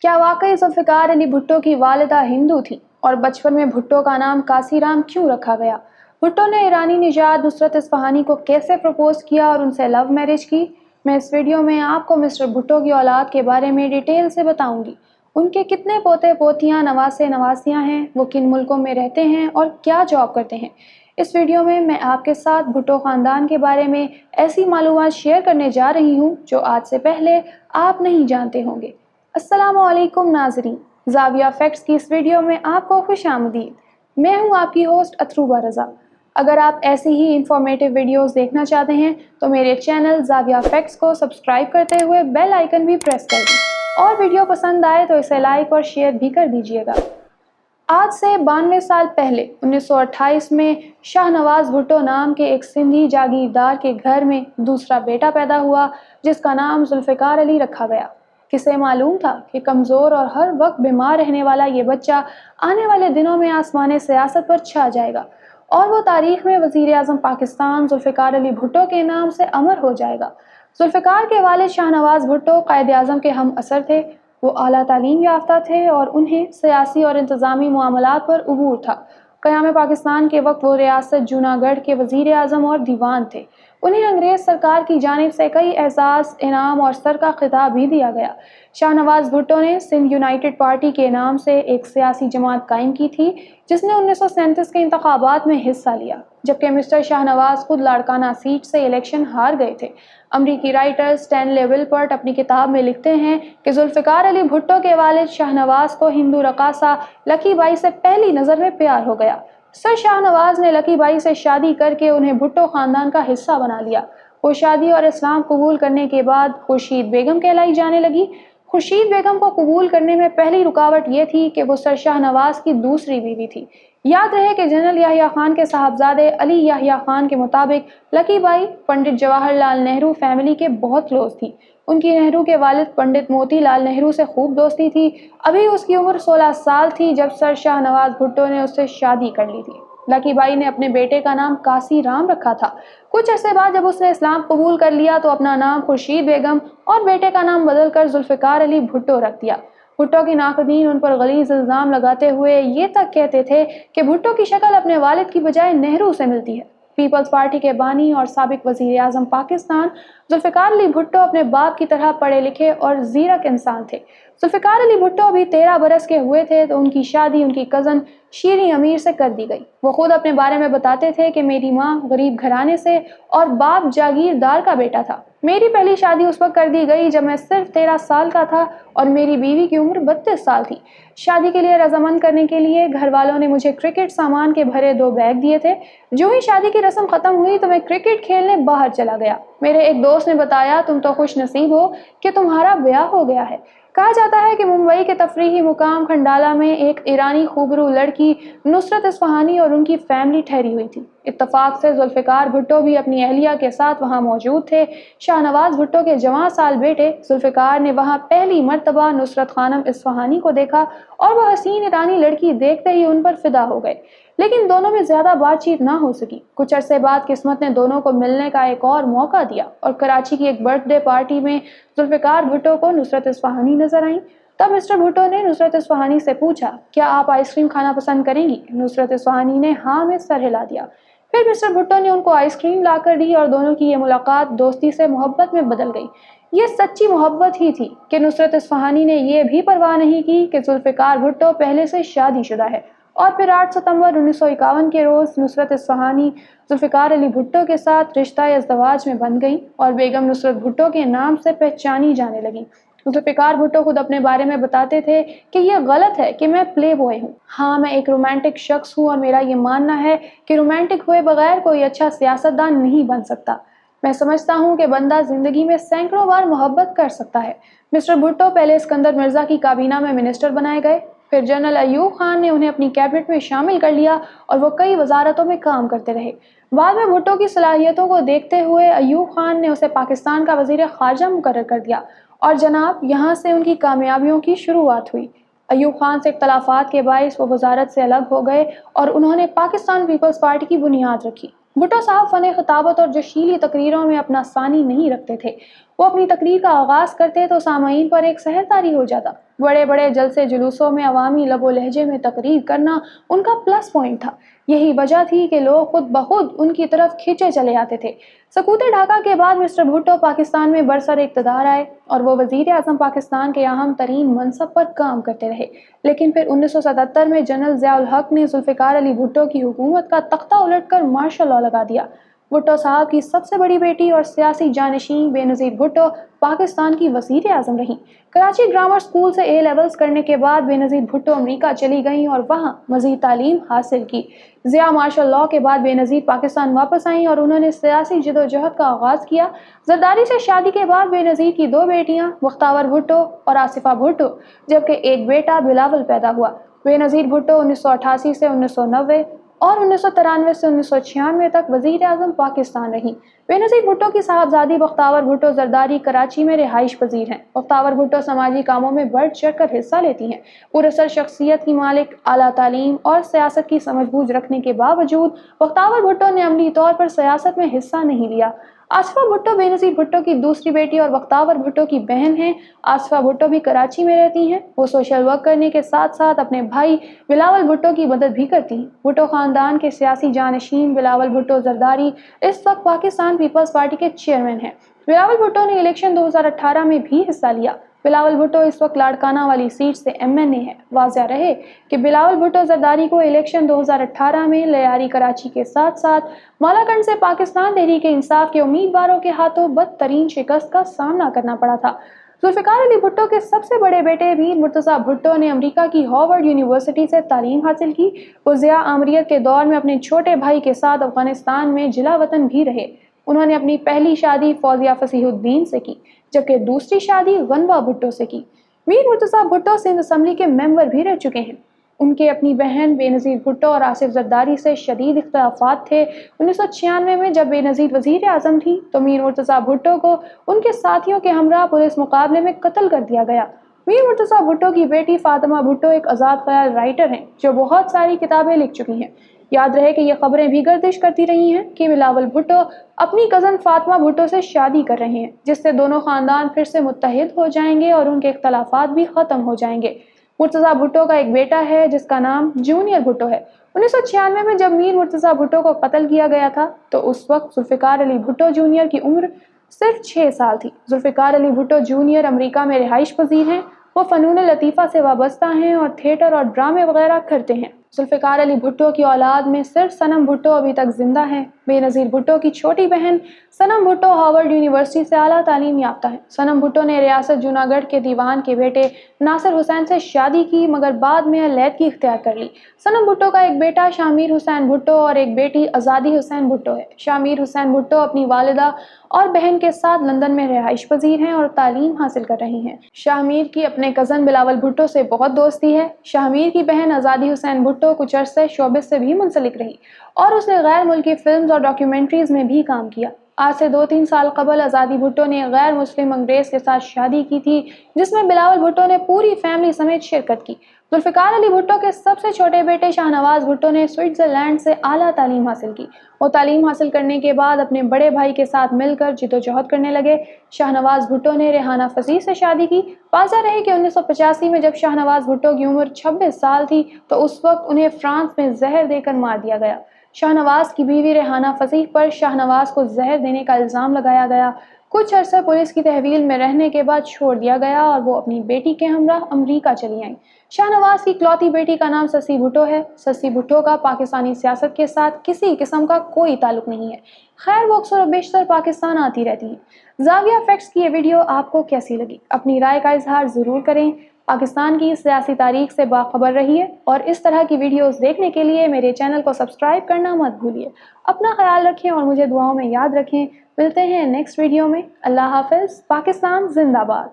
क्या वाकई जुल्फ़िकार अली भुट्टो की वालिदा हिंदू थी और बचपन में भुट्टो का नाम कासीराम क्यों रखा गया? भुट्टो ने ईरानी निजात नुसरत इस्फ़हानी को कैसे प्रपोज किया और उनसे लव मैरिज की? मैं इस वीडियो में आपको मिस्टर भुट्टो की औलाद के बारे में डिटेल से बताऊंगी। उनके कितने पोते पोतियां नवासे नवासियां हैं, वो किन मुल्कों में रहते हैं और क्या जॉब करते हैं। इस वीडियो में मैं आपके साथ भुट्टो ख़ानदान के बारे में ऐसी मालूमात शेयर करने जा रही हूँ जो आज से पहले आप नहीं जानते होंगे। अस्सलामुअलैकुम नाज़रीन, ज़ाविया फैक्ट्स की इस वीडियो में आपको खुशामदीद। मैं हूँ आपकी होस्ट अथरूबा रज़ा। अगर आप ऐसी ही इंफॉर्मेटिव वीडियोस देखना चाहते हैं तो मेरे चैनल ज़ाविया फैक्ट्स को सब्सक्राइब करते हुए बेल आइकन भी प्रेस कर दें और वीडियो पसंद आए तो इसे लाइक और शेयर भी कर दीजिएगा। आज से 92 साल पहले 1928 में शाहनवाज भुट्टो नाम के एक सिंधी जागीरदार के घर में दूसरा बेटा पैदा हुआ जिसका नाम जुल्फ़िकार अली रखा गया। किसे मालूम था कि कमज़ोर और हर वक्त बीमार रहने वाला ये बच्चा आने वाले दिनों में आसमान सियासत पर छा जाएगा और वो तारीख में वज़ीर आज़म पाकिस्तान जुल्फ़िकार अली भुट्टो के नाम से अमर हो जाएगा। जुल्फ़िकार के वालिद शाहनवाज भुट्टो कायद आज़म के हम असर थे। वो आला तालीम याफ्ता थे और उन्हें सियासी और इंतज़ामी मामलात पर उबूर था। क़याम पाकिस्तान के वक्त वो रियासत जूनागढ़ के वज़ीर आज़म और दीवान थे। उन्हें अंग्रेज़ सरकार की जानिब से कई एज़ाज़, इनाम और सर का खिताब भी दिया गया। शाहनवाज भुट्टो ने सिंध यूनाइटेड पार्टी के नाम से एक सियासी जमात कायम की थी जिसने 1937 के इंतखाबात में हिस्सा लिया, जबकि मिस्टर शाहनवाज खुद लाड़काना सीट से इलेक्शन हार गए थे। अमरीकी राइटर स्टैनले विलपर्ट अपनी किताब में लिखते हैं कि जुल्फ़िकार अली भुट्टो के वालिद शाहनवाज को हिंदू रकासा लकी बाई से पहली नज़र में प्यार हो गया। सर शाहनवाज ने लकी बाई से शादी करके उन्हें भुट्टो ख़ानदान का हिस्सा बना लिया। वो शादी और इस्लाम कबूल करने के बाद खुर्शीद बेगम कहलाई जाने लगी। खुर्शीद बेगम को कबूल करने में पहली रुकावट ये थी कि वो सर शाहनवाज की दूसरी बीवी थी। याद रहे कि जनरल याहिया खान के साहबजादे अली याहिया खान के मुताबिक lucky by Pandit Jawaharlal Nehru family के बहुत क्लोज थी। उनकी नेहरू के वालिद पंडित मोतीलाल नेहरू से खूब दोस्ती थी। अभी उसकी उम्र 16 साल थी जब सर शाहनवाज भुट्टो ने उससे शादी कर ली थी। लकी बाई ने अपने बेटे का नाम कासी राम रखा था। कुछ अरसे बाद जब उसने इस्लाम कबूल कर लिया तो अपना नाम खुर्शीद बेगम और बेटे का नाम बदलकर जुल्फ़िकार अली भुट्टो रख दिया। भुट्टो की नाक़दीन उन पर गलीज़ इल्ज़ाम लगाते हुए ये तक कहते थे कि भुट्टो की शक्ल अपने वालिद की बजाय नेहरू से मिलती है। पीपल्स पार्टी के बानी और साबिक वज़ीर आज़म पाकिस्तान जुल्फ़िकार अली भुट्टो अपने बाप की तरह पढ़े लिखे और ज़ीरक इंसान थे। जुल्फ़िकार अली भुट्टो अभी 13 बरस के हुए थे तो उनकी शादी उनकी कज़न शीरी अमीर से कर दी गई। वो खुद अपने बारे में बताते थे कि मेरी माँ गरीब घराने से और बाप जागीरदार का बेटा था। मेरी पहली शादी उस वक्त कर दी गई जब मैं सिर्फ 13 साल का था और मेरी बीवी की उम्र 32 साल थी। शादी के लिए रजामंद करने के लिए घर वालों ने मुझे क्रिकेट सामान के भरे 2 बैग दिए थे। जो ही शादी की रस्म खत्म हुई तो मैं क्रिकेट खेलने बाहर चला गया। मेरे एक दोस्त ने बताया, तुम तो खुश नसीब हो कि तुम्हारा ब्याह हो गया है। कहा जाता है कि मुंबई के तफरीही मुकाम खंडाला में एक ईरानी खूबरू लड़की नुसरत इस्फ़हानी और उनकी फैमिली ठहरी हुई थी। इत्तफाक से जुल्फ़िकार भुट्टो भी अपनी अहलिया के साथ वहां मौजूद थे। शाहनवाज भुट्टो के जवां साल बेटे जुल्फ़िकार ने वहां पहली मर्तबा नुसरत खानम इस्फ़हानी को देखा और वह हसीन ईरानी लड़की देखते ही उन पर फिदा हो गए। लेकिन दोनों में ज्यादा बातचीत ना हो सकी। कुछ अरसे बाद किस्मत ने दोनों को मिलने का एक और मौका दिया और कराची की एक बर्थडे पार्टी में जुल्फ़िकार भुट्टो को नुसरत इस्फ़हानी नजर आई। तब मिस्टर भुट्टो ने नुसरत इस्फ़हानी से पूछा, क्या आप आइसक्रीम खाना पसंद करेंगी? नुसरत इस्फ़हानी ने हाँ में सर हिला दिया। फिर मिस्टर भुट्टो ने उनको आइसक्रीम लाकर दी और दोनों की ये मुलाकात दोस्ती से मोहब्बत में बदल गई। ये सच्ची मोहब्बत ही थी कि नुसरत इस्फ़हानी ने यह भी परवाह नहीं की कि जुल्फ़िकार भुट्टो पहले से शादीशुदा है। और फिर 8 सितंबर 1951 के रोज़ नुसरत इस्फ़हानी जुल्फ़िकार अली भुट्टो के साथ रिश्ता अज़दवाज में बन गई और बेगम नुसरत भुट्टो के नाम से पहचानी जाने लगी। जुल्फ़िकार भुट्टो खुद अपने बारे में बताते थे कि यह गलत है कि मैं प्ले बॉय हूँ। हाँ, मैं एक रोमांटिक शख्स हूँ और मेरा ये मानना है कि रोमांटिक हुए बगैर कोई अच्छा सियासतदान नहीं बन सकता। मैं समझता हूँ कि बंदा जिंदगी में सैकड़ों बार मोहब्बत कर सकता है। मिस्टर भुट्टो पहले सिकंदर मिर्जा की काबीना में मिनिस्टर बनाए गए, फिर जनरल अयूब खान ने उन्हें अपनी कैबिनेट में शामिल कर लिया और वो कई वजारतों में काम करते रहे। बाद में भुट्टो की सलाहियतों को देखते हुए अयूब खान ने उसे पाकिस्तान का वजीर खारजा मुकर्रर कर दिया और जनाब यहाँ से उनकी कामयाबियों की शुरुआत हुई। अयूब खान से इख्तलाफात के बाइस वो वजारत से अलग हो गए और उन्होंने पाकिस्तान पीपल्स पार्टी की बुनियाद रखी। भुट्टो साहब फन खिताबत और जोशीली तकरीरों में अपना सानी नहीं रखते थे। وہ اپنی تقریر کا آغاز کرتے تو سامعین پر ایک سحر طاری ہو جاتا۔ بڑے بڑے جلسے جلوسوں میں عوامی لب و لہجے میں تقریر کرنا ان کا پلس پوائنٹ تھا۔ یہی وجہ تھی کہ لوگ خود بخود ان کی طرف کھینچے چلے آتے تھے۔ سقوط ڈھاکہ کے بعد مسٹر بھٹو پاکستان میں برسر اقتدار آئے اور وہ وزیر اعظم پاکستان کے اہم ترین منصب پر کام کرتے رہے، لیکن پھر 1977 میں جنرل ضیاء الحق نے ذوالفقار علی بھٹو کی حکومت کا تختہ الٹ کر مارشل لاء لگا دیا۔ بھٹو صاحب کی سب سے بڑی بیٹی اور سیاسی جانشین بے نظیر بھٹو پاکستان کی وزیر اعظم رہیں۔ کراچی گرامر اسکول سے اے لیولز کرنے کے بعد بے نظیر بھٹو امریکہ چلی گئیں اور وہاں مزید تعلیم حاصل کی۔ ضیاء مارشل لاء کے بعد بے نظیر پاکستان واپس آئیں اور انہوں نے سیاسی جدوجہد کا آغاز کیا۔ زرداری سے شادی کے بعد بے نظیر کی 2 بیٹیاں بختیار بھٹو اور آصفہ بھٹو جبکہ ایک بیٹا بلاول پیدا ہوا۔ بے نظیر بھٹو 1988 سے 1990 اور 1993 سے 1996 تک وزیر اعظم پاکستان رہیں۔ بے نظیر بھٹو کی صاحبزادی بختیار بھٹو زرداری کراچی میں رہائش پذیر ہیں۔ بختیار بھٹو سماجی کاموں میں بڑھ چڑھ کر حصہ لیتی ہیں۔ پراسر شخصیت کی مالک، اعلیٰ تعلیم اور سیاست کی سمجھ بوجھ رکھنے کے باوجود بختیار بھٹو نے عملی طور پر سیاست میں حصہ نہیں لیا۔ آصفہ بھٹو بے نظیر بھٹو کی دوسری بیٹی اور بختیار بھٹو کی بہن ہیں۔ آصفہ بھٹو بھی کراچی میں رہتی ہیں۔ وہ سوشل ورک کرنے کے ساتھ ساتھ اپنے بھائی بلاول بھٹو کی مدد بھی کرتی ہیں۔ بھٹو خاندان کے سیاسی جانشین بلاول بھٹو زرداری اس وقت پاکستان پیپلز پارٹی کے چیئرمین ہیں۔ بلاول بھٹو نے الیکشن 2018 میں بھی حصہ لیا۔ بلاول بھٹو اس وقت لاڑکانہ والی سیٹ سے MNA ہے۔ واضح رہے کہ بلاول بھٹو زرداری کو الیکشن 2018 میں لیاری کراچی کے ساتھ ساتھ مالاکنڈ سے پاکستان تحریک انصاف کے امیدواروں کے ہاتھوں بدترین شکست کا سامنا کرنا پڑا تھا۔ ذوالفقار علی بھٹو کے سب سے بڑے بیٹے میر مرتضیٰ بھٹو نے امریکہ کی ہارورڈ یونیورسٹی سے تعلیم حاصل کی۔ وہ ضیاء آمریت کے دور میں اپنے چھوٹے بھائی کے ساتھ افغانستان میں جلا وطن بھی رہے۔ انہوں نے اپنی پہلی شادی فوزیہ فصیح الدین سے کی جبکہ دوسری شادی غنوہ بھٹو سے کی۔ میر مرتضیٰ بھٹو سندھ اسمبلی کے ممبر بھی رہ چکے ہیں۔ ان کے اپنی بہن بے نظیر بھٹو اور آصف زرداری سے شدید اختلافات تھے۔ 1996 میں جب بے نظیر وزیر اعظم تھی تو میر مرتضیٰ بھٹو کو ان کے ساتھیوں کے ہمراہ پولیس مقابلے میں قتل کر دیا گیا۔ میر مرتضیٰ بھٹو کی بیٹی فاطمہ بھٹو ایک آزاد خیال رائٹر ہیں جو بہت ساری کتابیں لکھ چکی ہیں۔ یاد رہے کہ یہ خبریں بھی گردش کرتی رہی ہیں کہ بلاول بھٹو اپنی کزن فاطمہ بھٹو سے شادی کر رہے ہیں، جس سے دونوں خاندان پھر سے متحد ہو جائیں گے اور ان کے اختلافات بھی ختم ہو جائیں گے۔ مرتضیٰ بھٹو کا ایک بیٹا ہے جس کا نام جونیئر بھٹو ہے۔ 1996 میں جب میر مرتضیٰ بھٹو کو قتل کیا گیا تھا تو اس وقت ذوالفقار علی بھٹو جونیئر کی عمر صرف 6 سال تھی۔ ذوالفقار علی بھٹو جونیئر امریکہ میں رہائش پذیر ہیں۔ وہ فنون لطیفہ سے وابستہ ہیں اور تھیٹر اور ڈرامے وغیرہ کرتے ہیں۔ ذوالفقار علی بھٹو کی اولاد میں صرف صنم بھٹو ابھی تک زندہ ہے۔ بے نظیر بھٹو کی چھوٹی بہن صنم بھٹو ہارورڈ یونیورسٹی سے اعلیٰ تعلیم یافتہ ہے۔ صنم بھٹو نے ریاست جوناگڑھ کے دیوان کے بیٹے ناصر حسین سے شادی کی مگر بعد میں علیحدگی اختیار کر لی۔ صنم بھٹو کا ایک بیٹا شامیر حسین بھٹو اور ایک بیٹی آزادی حسین بھٹو ہے۔ شامیر حسین بھٹو اپنی والدہ اور بہن کے ساتھ لندن میں رہائش پذیر ہیں اور تعلیم حاصل کر رہی ہیں۔ شامیر کی اپنے کزن بلاول بھٹو سے بہت دوستی ہے۔ شامیر کی بہن آزادی حسین بھٹو کچھ عرصے شوبز سے بھی منسلک رہی اور اس نے غیر ملکی فلمز اور ڈاکیومنٹریز میں بھی کام کیا۔ آج سے 2-3 سال قبل آزادی بھٹو نے غیر مسلم انگریز کے ساتھ شادی کی تھی جس میں بلاول بھٹو نے پوری فیملی سمیت شرکت کی۔ ذوالفقار علی بھٹو کے سب سے چھوٹے بیٹے شاہنواز بھٹو نے سوئٹزرلینڈ سے اعلیٰ تعلیم حاصل کی۔ وہ تعلیم حاصل کرنے کے بعد اپنے بڑے بھائی کے ساتھ مل کر جدوجہد کرنے لگے۔ شاہنواز بھٹو نے ریحانہ فصیح سے شادی کی۔ واضح رہے کہ 1985 میں جب شاہنواز بھٹو کی عمر 26 سال تھی تو اس وقت انہیں فرانس میں زہر دے کر مار دیا گیا۔ شاہنواز کی بیوی ریحانہ فصیح پر شاہنواز کو زہر دینے کا الزام لگایا گیا۔ کچھ عرصے پولیس کی تحویل میں رہنے کے بعد چھوڑ دیا گیا اور وہ اپنی بیٹی کے ہمراہ امریکہ چلی آئیں۔ شاہنواز کی اکلوتی بیٹی کا نام سسی بھٹو ہے۔ سسی بھٹو کا پاکستانی سیاست کے ساتھ کسی قسم کا کوئی تعلق نہیں ہے۔ خیر وہ اکثر و بیشتر پاکستان آتی رہتی ہیں۔ زاویہ فیکٹس کی یہ ویڈیو آپ کو کیسی لگی؟ اپنی رائے کا اظہار ضرور کریں۔ پاکستان کی سیاسی تاریخ سے باخبر رہیے اور اس طرح کی ویڈیوز دیکھنے کے لیے میرے چینل کو سبسکرائب کرنا مت بھولیے۔ اپنا خیال رکھیں اور مجھے دعاؤں میں یاد رکھیں۔ ملتے ہیں نیکسٹ ویڈیو میں۔ اللہ حافظ۔ پاکستان زندہ باد۔